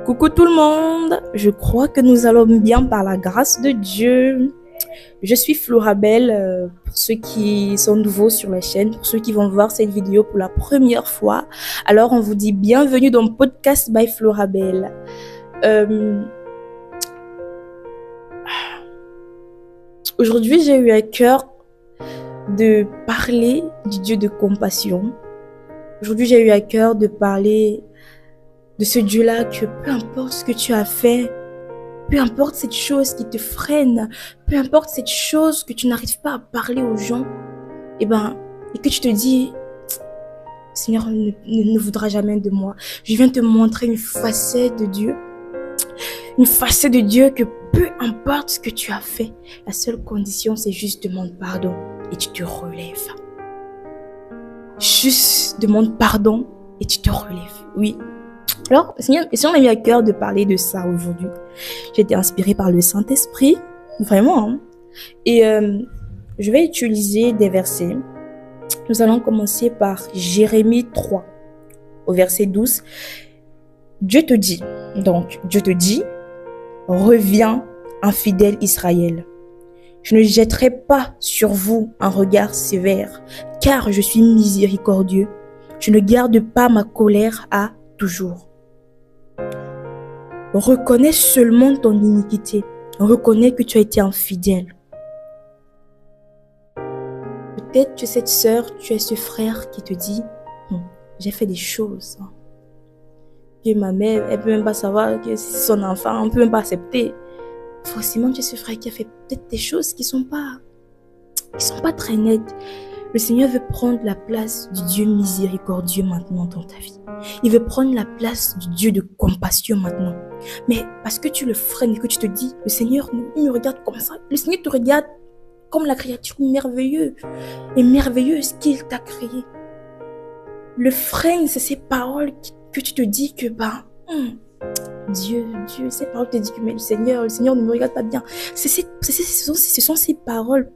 Coucou tout le monde, je crois que nous allons bien par la grâce de Dieu. Je suis Florabelle, pour ceux qui sont nouveaux sur la chaîne, pour ceux qui vont voir cette vidéo pour la première fois. Alors on vous dit bienvenue dans Podcast by Florabelle. Aujourd'hui j'ai eu à cœur de parler du Dieu de compassion. Aujourd'hui j'ai eu à cœur de parler de ce Dieu-là que peu importe ce que tu as fait, peu importe cette chose qui te freine, peu importe cette chose que tu n'arrives pas à parler aux gens, et que tu te dis, Seigneur ne voudra jamais de moi. Je viens te montrer une facette de Dieu que peu importe ce que tu as fait, la seule condition c'est juste demande pardon et tu te relèves. Juste demande pardon et tu te relèves, oui. Alors, Seigneur m'a mis à cœur de parler de ça aujourd'hui. J'ai été inspirée par le Saint-Esprit, vraiment. Hein. Et je vais utiliser des versets. Nous allons commencer par Jérémie 3, au verset 12. Dieu te dit, reviens, infidèle Israël. Je ne jetterai pas sur vous un regard sévère, car je suis miséricordieux. Je ne garde pas ma colère à toujours. Reconnais seulement ton iniquité. Reconnais que tu as été infidèle. Peut-être tu es cette sœur, tu es ce frère qui te dit j'ai fait des choses. Que ma mère, elle peut même pas savoir que c'est son enfant, on peut même pas accepter. Forcément, tu es ce frère qui a fait peut-être des choses qui sont pas très nettes. Le Seigneur veut prendre la place du Dieu miséricordieux maintenant dans ta vie. Il veut prendre la place du Dieu de compassion maintenant. Mais parce que tu le freines et que tu te dis, le Seigneur il me regarde comme ça. Le Seigneur te regarde comme la créature merveilleuse qu'il t'a créée. Le freine, c'est ces paroles que tu te dis que Dieu, ces paroles te disent que mais le Seigneur ne me regarde pas bien. Ce sont ces paroles,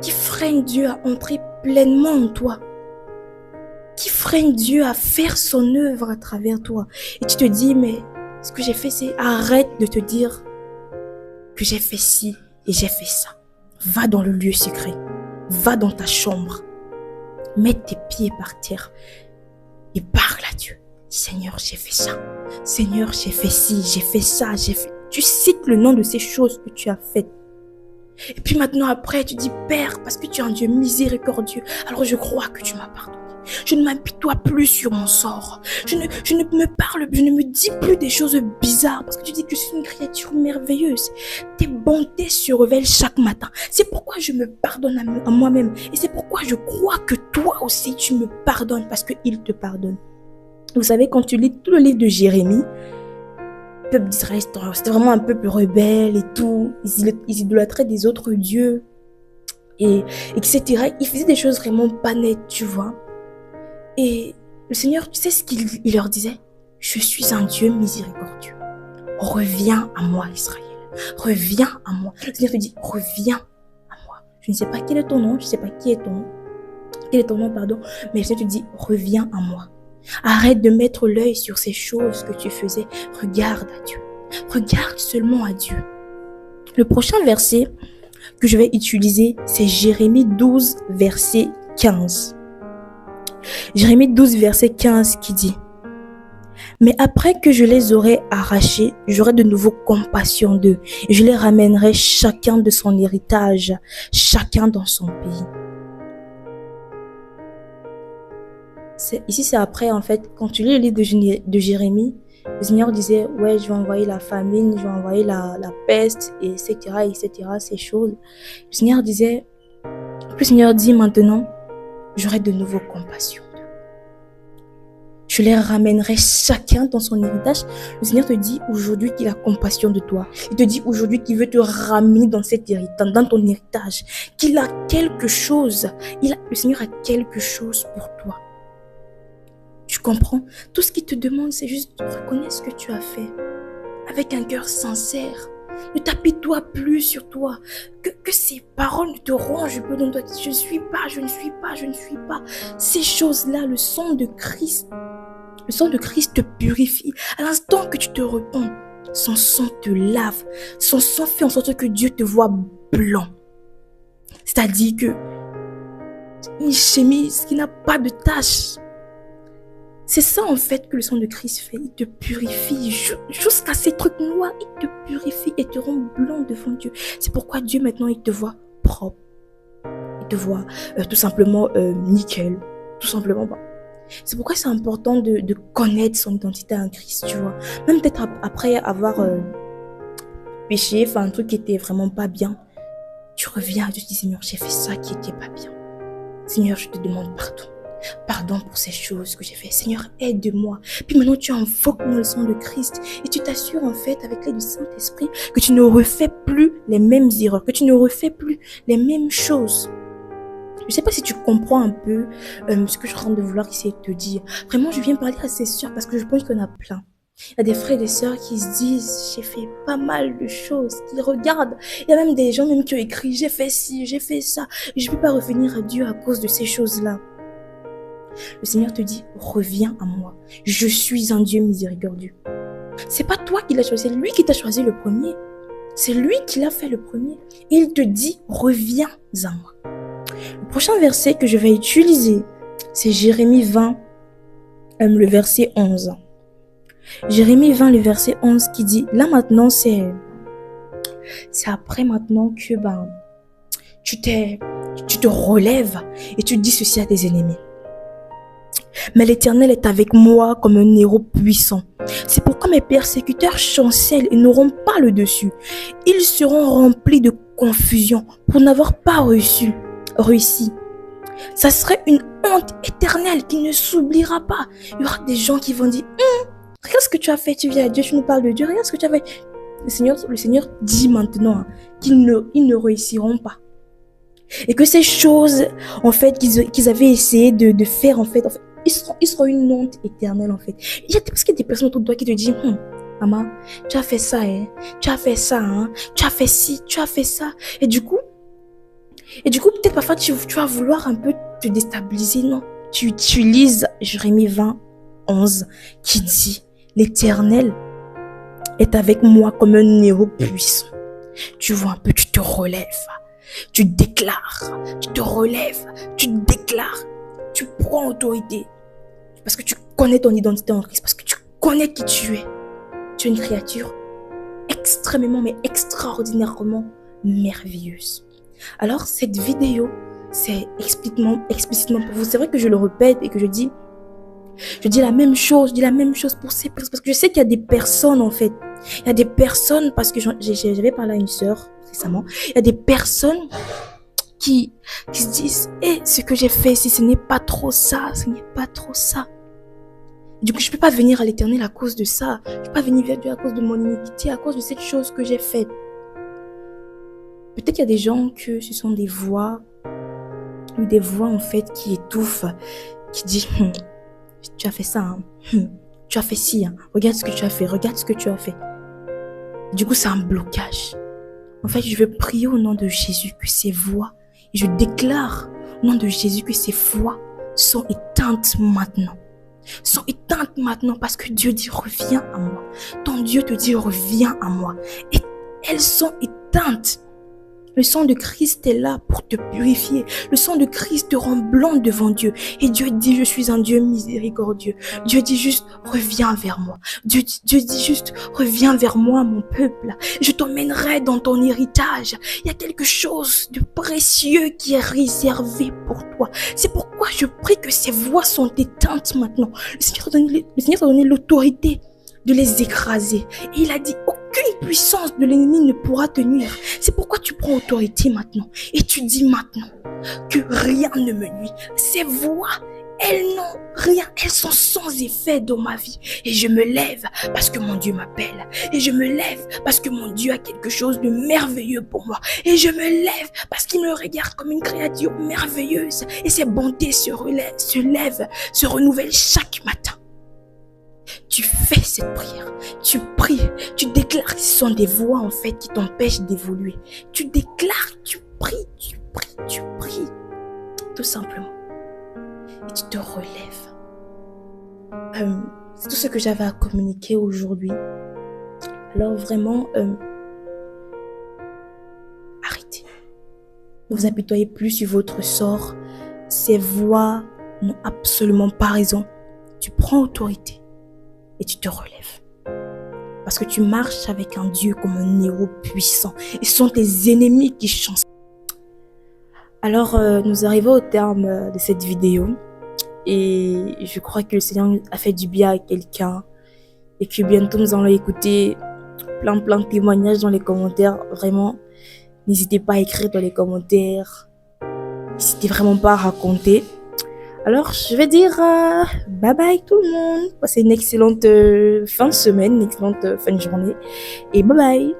qui freine Dieu à entrer pleinement en toi, qui freine Dieu à faire son œuvre à travers toi. Et tu te dis, mais ce que j'ai fait, c'est arrête de te dire que j'ai fait ci et j'ai fait ça. Va dans le lieu secret, va dans ta chambre, mets tes pieds par terre et parle à Dieu. Seigneur, j'ai fait ça. Seigneur, j'ai fait ci, j'ai fait ça, j'ai fait... Tu cites le nom de ces choses que tu as faites. Et puis maintenant après, tu dis, Père, parce que tu es un Dieu miséricordieux, alors je crois que tu m'as pardonné. Je ne m'apitoie plus sur mon sort. Je ne me dis plus des choses bizarres parce que tu dis que je suis une créature merveilleuse. Tes bontés se révèlent chaque matin. C'est pourquoi je me pardonne à moi-même. Et c'est pourquoi je crois que toi aussi tu me pardonnes parce qu'il te pardonne. Vous savez, quand tu lis tout le livre de Jérémie, le peuple d'Israël, c'était vraiment un peuple rebelle et tout. Ils idolâtraient des autres dieux, et etc. Ils faisaient des choses vraiment pas nettes, tu vois. Et le Seigneur, tu sais ce qu'il leur disait? Je suis un Dieu miséricordieux. Reviens à moi, Israël. Reviens à moi. Le Seigneur te dit, reviens à moi. Je ne sais pas quel est ton nom, je ne sais pas quel est ton nom, pardon. Mais le Seigneur te dit, reviens à moi. Arrête de mettre l'œil sur ces choses que tu faisais. Regarde à Dieu. Regarde seulement à Dieu. Le prochain verset que je vais utiliser, c'est Jérémie 12, verset 15. Jérémie 12, verset 15 qui dit « Mais après que je les aurai arrachés, j'aurai de nouveau compassion d'eux et je les ramènerai chacun de son héritage, chacun dans son pays. » Ici, c'est après, en fait, quand tu lis le livre de Jérémie, le Seigneur disait, ouais, je vais envoyer la famine, je vais envoyer la peste, etc., ces choses. Le Seigneur dit maintenant, j'aurai de nouveau compassion. Je les ramènerai chacun dans son héritage. Le Seigneur te dit aujourd'hui qu'il a compassion de toi. Il te dit aujourd'hui qu'il veut te ramener dans ton héritage. Qu'il a quelque chose. Le Seigneur a quelque chose pour toi. Tu comprends? Tout ce qu'il te demande, c'est juste de reconnaître ce que tu as fait. Avec un cœur sincère. Ne t'apitoie plus sur toi. Que ces paroles ne te rongent plus dans toi. Je ne suis pas. Ces choses-là, le sang de Christ Le sang de Christ te purifie. À l'instant que tu te repens, son sang te lave. Son sang fait en sorte que Dieu te voit blanc. C'est-à-dire que une chemise qui n'a pas de tache. C'est ça en fait que le sang de Christ fait. Il te purifie jusqu'à ces trucs noirs. Il te purifie et te rend blanc devant Dieu. C'est pourquoi Dieu maintenant il te voit propre. Il te voit tout simplement nickel. Tout simplement. C'est pourquoi c'est important de connaître son identité en Christ, tu vois. Même peut-être après avoir péché, fait un truc qui était vraiment pas bien, tu reviens et tu te dis, Seigneur, j'ai fait ça qui était pas bien. Seigneur, je te demande pardon. Pardon pour ces choses que j'ai fait. Seigneur, aide-moi. Puis maintenant, tu invoques le sang de Christ et tu t'assures en fait avec l'aide du Saint-Esprit que tu ne refais plus les mêmes erreurs, que tu ne refais plus les mêmes choses. Je ne sais pas si tu comprends un peu ce que je suis en train de vouloir essayer de te dire. Vraiment, je viens parler à ces sœurs parce que je pense qu'il y en a plein. Il y a des frères et des sœurs qui se disent, j'ai fait pas mal de choses, qui regardent. Il y a même des gens même qui ont écrit, j'ai fait ci, j'ai fait ça. Et je ne peux pas revenir à Dieu à cause de ces choses-là. Le Seigneur te dit, reviens à moi. Je suis un Dieu miséricordieux. C'est pas toi qui l'as choisi, c'est lui qui t'a choisi le premier. C'est lui qui l'a fait le premier. Et il te dit, reviens à moi. Le prochain verset que je vais utiliser, c'est Jérémie 20, le verset 11. Jérémie 20, le verset 11 qui dit, là maintenant c'est après maintenant que tu te relèves et tu dis ceci à tes ennemis. Mais l'Éternel est avec moi comme un héros puissant. C'est pourquoi mes persécuteurs chancellent et n'auront pas le dessus. Ils seront remplis de confusion pour n'avoir pas réussi. Ça serait une honte éternelle qui ne s'oubliera pas. Il y aura des gens qui vont dire, regarde ce que tu as fait, tu viens à Dieu, tu nous parles de Dieu, regarde ce que tu as fait. Le Seigneur dit maintenant qu'ils ne réussiront pas. Et que ces choses, en fait, qu'ils avaient essayé de faire, en fait, ils seront une honte éternelle, en fait. Parce qu'il y a des personnes autour de toi qui te disent, maman, tu as fait ça, hein, tu as fait ça, hein, tu as fait ci, tu as fait ça. Et du coup, peut-être parfois, tu vas vouloir un peu te déstabiliser, non? Tu utilises Jérémie 20, 11, qui dit, l'Éternel est avec moi comme un héros puissant. Tu vois un peu, tu te relèves. Tu déclares, tu te relèves, tu déclares, tu prends autorité. Parce que tu connais ton identité en Christ, parce que tu connais qui tu es. Tu es une créature extrêmement, mais extraordinairement merveilleuse. Alors, cette vidéo, c'est explicitement pour vous. C'est vrai que je le répète et que je dis la même chose, pour ces personnes. Parce que je sais qu'il y a des personnes, en fait. Il y a des personnes, parce que j'avais parlé à une sœur récemment, il y a des personnes qui se disent, ce que j'ai fait, si ce n'est pas trop ça, ce n'est pas trop ça. Du coup, je ne peux pas venir à l'Éternel à cause de ça. Je ne peux pas venir vers Dieu à cause de mon iniquité, à cause de cette chose que j'ai faite. Peut-être qu'il y a des gens que ce sont des voix, ou des voix en fait qui étouffent, qui disent, tu as fait ça, hein. Tu as fait ci, hein. Regarde ce que tu as fait, regarde ce que tu as fait. Du coup, c'est un blocage. En fait, je veux prier au nom de Jésus que ces voix, et je déclare au nom de Jésus que ces voix sont éteintes maintenant. Sont éteintes maintenant parce que Dieu dit reviens à moi. Ton Dieu te dit reviens à moi. Et elles sont éteintes. Le sang de Christ est là pour te purifier. Le sang de Christ te rend blanc devant Dieu. Et Dieu dit, je suis un Dieu miséricordieux. Dieu dit juste, reviens vers moi. Dieu dit juste, reviens vers moi, mon peuple. Je t'emmènerai dans ton héritage. Il y a quelque chose de précieux qui est réservé pour toi. C'est pourquoi je prie que ces voix sont éteintes maintenant. Le Seigneur t'a donné l'autorité de les écraser. Et il a dit, aucune puissance de l'ennemi ne pourra te nuire. C'est pourquoi tu prends autorité maintenant. Et tu dis maintenant que rien ne me nuit. Ces voix, elles n'ont rien. Elles sont sans effet dans ma vie. Et je me lève parce que mon Dieu m'appelle. Et je me lève parce que mon Dieu a quelque chose de merveilleux pour moi. Et je me lève parce qu'il me regarde comme une créature merveilleuse. Et ses bontés se lèvent, se renouvellent chaque matin. Tu fais cette prière, tu pries, tu déclares que ce sont des voix en fait qui t'empêchent d'évoluer. Tu déclares, tu pries, tout simplement. Et tu te relèves. c'est tout ce que j'avais à communiquer aujourd'hui. Alors vraiment, arrêtez. Ne vous apitoyez plus sur votre sort. Ces voix n'ont absolument pas raison. Tu prends autorité et tu te relèves. Parce que tu marches avec un Dieu comme un héros puissant. Et ce sont tes ennemis qui chancent. Alors, nous arrivons au terme de cette vidéo. Et je crois que le Seigneur a fait du bien à quelqu'un. Et que bientôt, nous allons écouter plein de témoignages dans les commentaires. Vraiment, n'hésitez pas à écrire dans les commentaires. N'hésitez vraiment pas à raconter. Alors, je vais dire bye bye tout le monde. Passez une excellente fin de semaine, une excellente fin de journée. Et bye bye.